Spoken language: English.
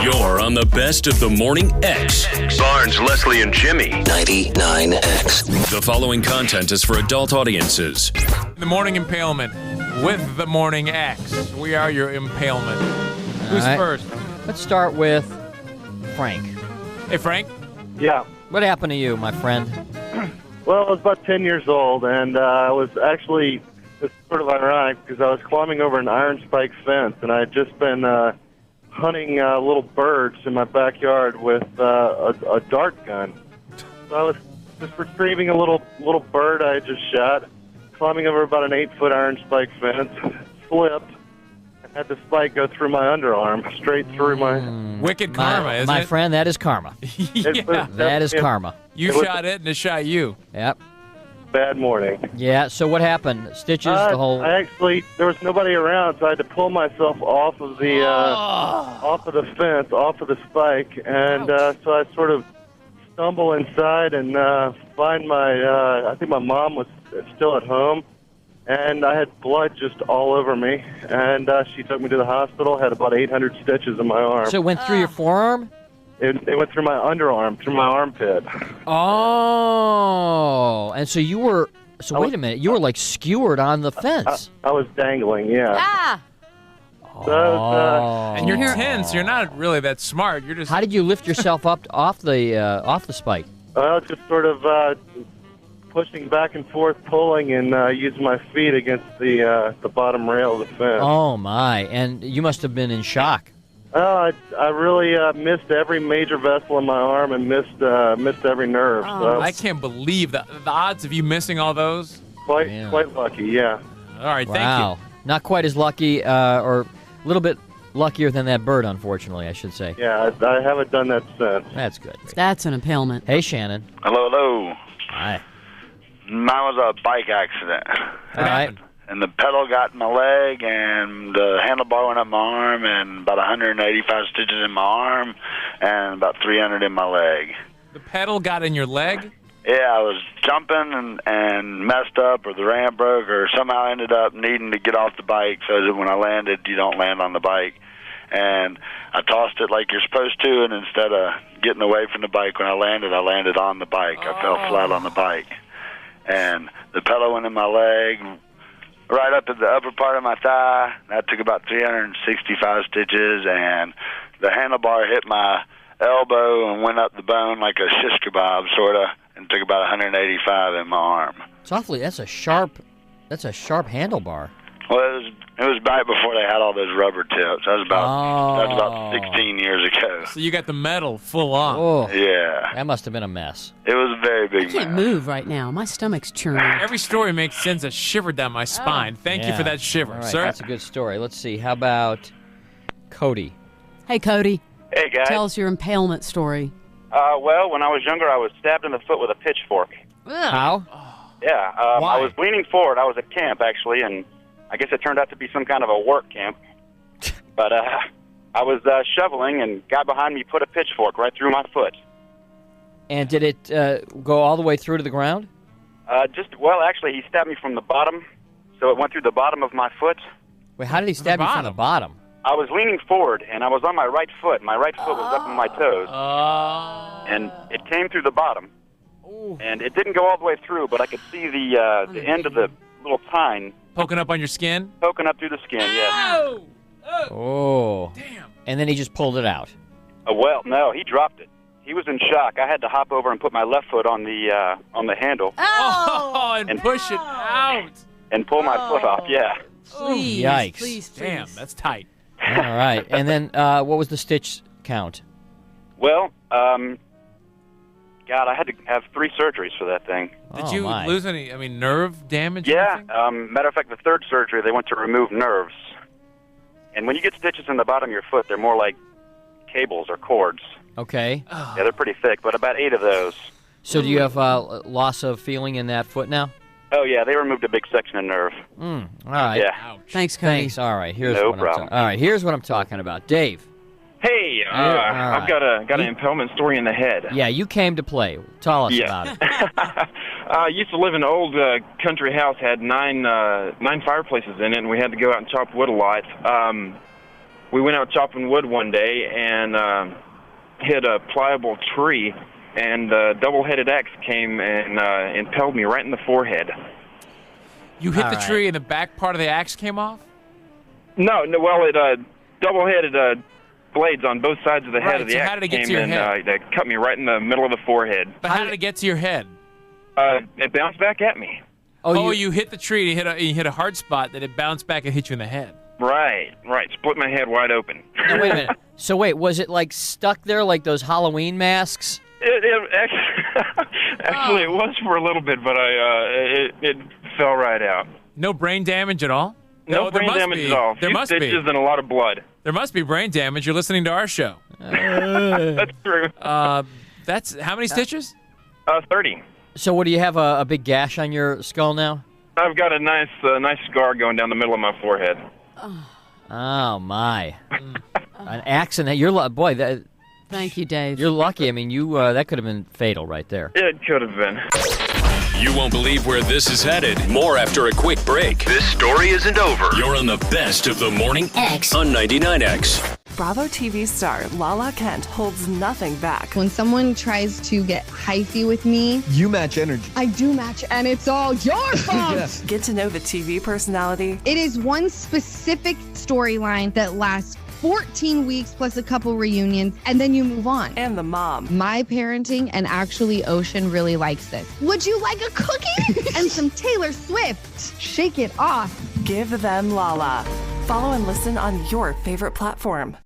You're on the best of the Morning X. Barnes, Leslie, and Jimmy. 99X. The following content is for adult audiences. The Morning Impalement with the Morning X. We are your impalement. Who's right. first? Let's start with Frank. Hey, Frank. Yeah. What happened to you, my friend? Well, I was about 10 years old, and I was actually, it's sort of ironic, because I was climbing over an iron spike fence, and I had just been hunting little birds in my backyard with a dart gun. So I was just retrieving a little bird I had just shot, climbing over about an 8-foot iron spike fence, slipped, and had the spike go through my underarm, straight through my... Wicked karma, isn't my it? friend, that is karma. Yeah. That is karma. You shot it and it shot you. Yep. Bad morning. Yeah, so what happened? Stitches, the whole... There was nobody around, so I had to pull myself off of the fence, off of the spike, and so I sort of stumble inside and find I think my mom was still at home, and I had blood just all over me, and she took me to the hospital, had about 800 stitches in my arm. So it went through your forearm? It went through my underarm, through my armpit. Oh, and so you were... So wait a minute, you were like skewered on the fence. I was dangling, yeah. Ah! And you're 10, so you're not really that smart. You're just... How did you lift yourself up off the spike? Well, just sort of pushing back and forth, pulling, and using my feet against the bottom rail of the fence. Oh, my. And you must have been in shock. Oh, I really missed every major vessel in my arm and missed every nerve. So I can't believe the odds of you missing all those. quite lucky, yeah. All right, Wow. Not quite as lucky, or a little bit luckier than that bird, unfortunately, I should say. Yeah, I haven't done that since. That's good. That's an impalement. Hey, Shannon. Hello. Hi. Mine was a bike accident. All right. And the pedal got in my leg, and the handlebar went up my arm, and about 185 stitches in my arm, and about 300 in my leg. The pedal got in your leg? Yeah, I was jumping and messed up, or the ramp broke, or somehow I ended up needing to get off the bike so that when I landed, you don't land on the bike. And I tossed it like you're supposed to, and instead of getting away from the bike when I landed on the bike. I fell flat on the bike. And the pedal went in my leg, right up at the upper part of my thigh. That took about 365 stitches, and the handlebar hit my elbow and went up the bone like a shish-kebabed, sort of, and took about 185 in my arm. It's awfully... That's a sharp handlebar. Well, it was back before they had all those rubber tips. That was about 16 years ago. So you got the metal full on. Oh, Yeah. that must have been a mess. It was a very big I can't mess. move right now. My stomach's churning. Every story makes sense. A shiver down my spine. Thank you for that shiver, All right, sir. that's a good story. Let's see. How about Cody? Hey, Cody, Hey, guys. tell us your impalement story. Well, when I was younger, I was stabbed in the foot with a pitchfork. How? Yeah, Why? I was leaning forward. I was at camp, actually, and I guess it turned out to be some kind of a work camp. But I was shoveling, and a guy behind me put a pitchfork right through my foot. And did it go all the way through to the ground? Actually, he stabbed me from the bottom, so it went through the bottom of my foot. Wait, how did he stab you from the bottom? I was leaning forward, and I was on my right foot. My right foot was up on my toes, and it came through the bottom. And it didn't go all the way through, but I could see the end of the little tine Poking up on your skin? poking up through the skin, yeah. Oh. Damn. And then he just pulled it out. Well, no, he dropped it. He was in shock. I had to hop over and put my left foot on the handle Oh, and push it out. and pull my foot off, yeah. Please, Yikes. please. Damn, that's tight. All right. And then what was the stitch count? Well, God, I had to have 3 surgeries for that thing. Did Oh, you my. lose any, nerve damage? or Yeah, anything? matter of fact, the 3rd surgery, they went to remove nerves. And when you get stitches in the bottom of your foot, they're more like cables or cords. Okay. Yeah, they're pretty thick, but about 8 of those. So do you have loss of feeling in that foot now? Oh, yeah, they removed a big section of nerve. All right. Yeah. Ouch. Thanks, Cody. Thanks. All right. Here's No what problem. All right. Here's what I'm talking about. Dave. Hey, all right. I've got an impalement story in the head. Yeah, you came to play. Tell us about it. I used to live in an old country house, had nine fireplaces in it, and we had to go out and chop wood a lot. we went out chopping wood one day and hit a pliable tree, and a double-headed axe came and impaled me right in the forehead. You hit All the right. tree and the back part of the axe came off? No, well, it double-headed blades on both sides of the head Right, of the so axe how did it get came to your and head? that cut me right in the middle of the forehead. But how did it get to your head? It bounced back at me. Oh, you hit the tree, you hit a hard spot, then it bounced back and hit you in the head. Right. Split my head wide open. Now, wait a minute. So wait, was it like stuck there like those Halloween masks? Actually, it was for a little bit, but it fell right out. No brain damage at all? No there brain must damage be. at all. There Few must be. stitches and a lot of blood. There must be brain damage. You're listening to our show. That's true. That's how many stitches? 30. So what, do you have a big gash on your skull now? I've got a nice scar going down the middle of my forehead. Oh, my. An accident. Boy, Thank you, Dave. you're lucky. I mean, that could have been fatal right there. It could have been. You won't believe where this is headed. More after a quick break. This story isn't over. You're on the best of the Morning X on 99X. Bravo TV star Lala Kent holds nothing back. When someone tries to get hyphy with me, you match energy. I do match, and it's all your fault. Yes. Get to know the TV personality. It is one specific storyline that lasts 14 weeks plus a couple reunions, and then you move on. And the mom. My parenting, and actually Ocean really likes this. Would you like a cookie? And some Taylor Swift. Shake it off. Give them Lala. Follow and listen on your favorite platform.